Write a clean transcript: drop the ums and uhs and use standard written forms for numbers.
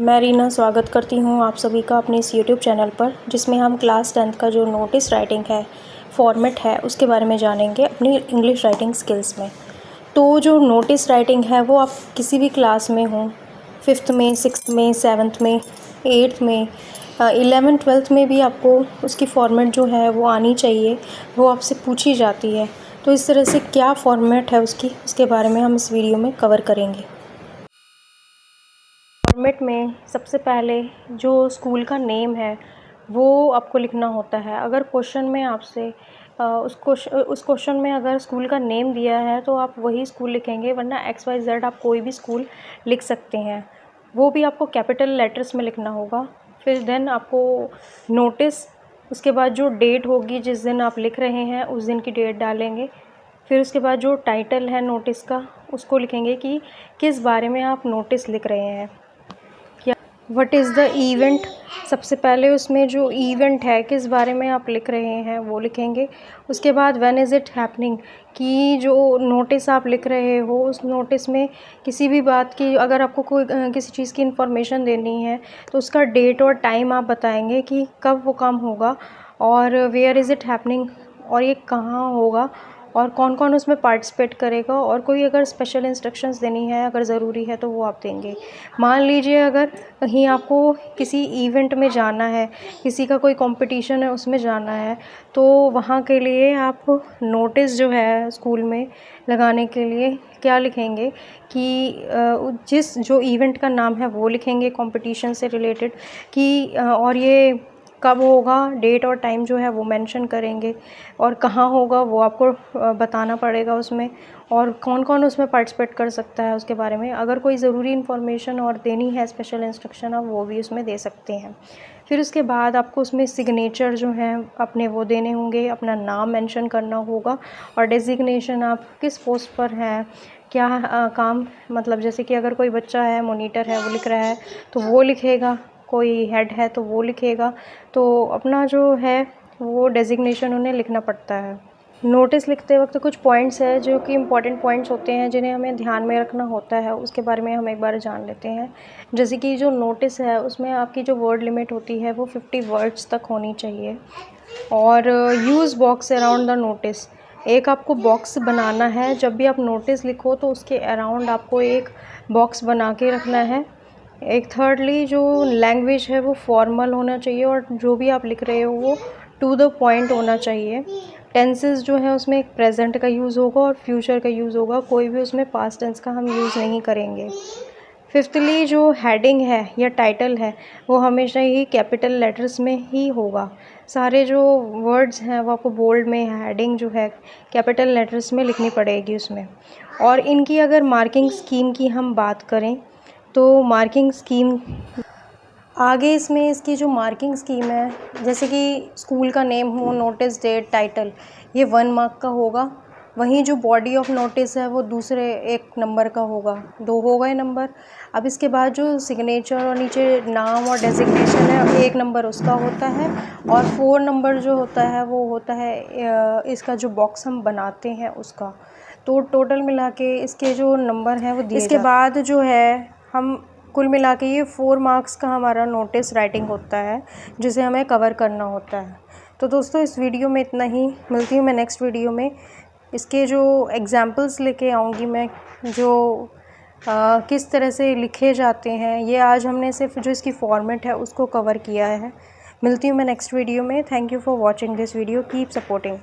मैं रीना स्वागत करती हूँ आप सभी का अपने इस यूट्यूब चैनल पर, जिसमें हम क्लास 10th का जो नोटिस राइटिंग है, फॉर्मेट है, उसके बारे में जानेंगे अपनी इंग्लिश राइटिंग स्किल्स में। तो जो नोटिस राइटिंग है वो आप किसी भी क्लास में हो, 5th में, 6th में, 7th में, 8th में, 11th 12th में भी आपको उसकी फॉर्मेट जो है वो आनी चाहिए, वो आपसे पूछी जाती है। तो इस तरह से क्या फॉर्मेट है उसके बारे में हम इस वीडियो में कवर करेंगे। फॉर्मेट में सबसे पहले जो स्कूल का नेम है वो आपको लिखना होता है। अगर क्वेश्चन में आपसे उस क्वेश्चन में अगर स्कूल का नेम दिया है तो आप वही स्कूल लिखेंगे, वरना XYZ आप कोई भी स्कूल लिख सकते हैं। वो भी आपको कैपिटल लेटर्स में लिखना होगा। फिर देन आपको नोटिस, उसके बाद जो डेट होगी जिस दिन आप लिख रहे हैं उस दिन की डेट डालेंगे। फिर उसके बाद जो टाइटल है नोटिस का उसको लिखेंगे कि किस बारे में आप नोटिस लिख रहे हैं। व्हाट इज़ द इवेंट, सबसे पहले उसमें जो इवेंट है किस बारे में आप लिख रहे हैं वो लिखेंगे। उसके बाद व्हेन इज़ इट हैपनिंग, कि जो नोटिस आप लिख रहे हो उस नोटिस में किसी भी बात की, अगर आपको कोई किसी चीज़ की इन्फॉर्मेशन देनी है तो उसका डेट और टाइम आप बताएंगे कि कब वो काम होगा, और वेयर इज़ इट हैपनिंग, और ये कहाँ होगा, और कौन कौन उसमें पार्टिसिपेट करेगा, और कोई अगर स्पेशल इंस्ट्रक्शंस देनी है अगर ज़रूरी है तो वो आप देंगे। मान लीजिए अगर कहीं आपको किसी इवेंट में जाना है, किसी का कोई कंपटीशन है उसमें जाना है, तो वहाँ के लिए आप नोटिस जो है स्कूल में लगाने के लिए क्या लिखेंगे कि जिस जो इवेंट का नाम है वो लिखेंगे कंपटीशन से रिलेटेड, कि और ये कब होगा, डेट और टाइम जो है वो मेंशन करेंगे, और कहाँ होगा वो आपको बताना पड़ेगा उसमें, और कौन कौन उसमें पार्टिसिपेट कर सकता है उसके बारे में। अगर कोई ज़रूरी इन्फॉर्मेशन और देनी है, स्पेशल इंस्ट्रक्शन, आप वो भी उसमें दे सकते हैं। फिर उसके बाद आपको उसमें सिग्नेचर जो हैं अपने वो देने होंगे, अपना नाम मेंशन करना होगा, और डेजिग्नेशन आप किस पोस्ट पर हैं, क्या काम, मतलब जैसे कि अगर कोई बच्चा है, मॉनिटर है, वो लिख रहा है तो वो लिखेगा, कोई हेड है तो वो लिखेगा। तो अपना जो है वो डेजिग्नेशन उन्हें लिखना पड़ता है। नोटिस लिखते वक्त कुछ पॉइंट्स है जो कि इम्पॉर्टेंट पॉइंट्स होते हैं जिन्हें हमें ध्यान में रखना होता है, उसके बारे में हम एक बार जान लेते हैं। जैसे कि जो नोटिस है उसमें आपकी जो वर्ड लिमिट होती है वो 50 वर्ड्स तक होनी चाहिए। और use box around the notice, एक आपको बॉक्स बनाना है। जब भी आप नोटिस लिखो तो उसके अराउंड आपको एक बॉक्स बना के रखना है। एक थर्डली जो लैंग्वेज है वो फॉर्मल होना चाहिए, और जो भी आप लिख रहे हो वो टू द पॉइंट होना चाहिए। टेंसेस जो है उसमें एक प्रेजेंट का यूज़ होगा और फ्यूचर का यूज़ होगा, कोई भी उसमें पास्ट टेंस का हम यूज़ नहीं करेंगे। फिफ्थली जो हेडिंग है या टाइटल है वो हमेशा ही कैपिटल लेटर्स में ही होगा। सारे जो वर्ड्स हैं वो आपको बोल्ड में, हेडिंग जो है कैपिटल लेटर्स में लिखनी पड़ेगी उसमें। और इनकी अगर मार्किंग स्कीम की हम बात करें तो मार्किंग स्कीम आगे इसमें इसकी जो मार्किंग स्कीम है, जैसे कि स्कूल का नेम हो, नोटिस, डेट, टाइटल, ये 1 मार्क का होगा। वहीं जो बॉडी ऑफ नोटिस है वो दूसरे 1 नंबर का होगा, 2 हो गए नंबर। अब इसके बाद जो सिग्नेचर और नीचे नाम और डेजिग्नेशन है 1 नंबर उसका होता है, और 4 नंबर जो होता है वो होता है इसका जो बॉक्स हम बनाते हैं उसका। तो टोटल मिला के इसके जो नंबर हैं वो दिए इसके बाद जो है हम कुल मिला के ये 4 मार्क्स का हमारा नोटिस राइटिंग होता है जिसे हमें कवर करना होता है। तो दोस्तों इस वीडियो में इतना ही, मिलती हूँ मैं नेक्स्ट वीडियो में। इसके जो एग्जांपल्स लेके आऊँगी मैं, जो किस तरह से लिखे जाते हैं, ये आज हमने सिर्फ जो इसकी फॉर्मेट है उसको कवर किया है। मिलती हूँ मैं नेक्स्ट वीडियो में। Thank you for watching this video, keep supporting.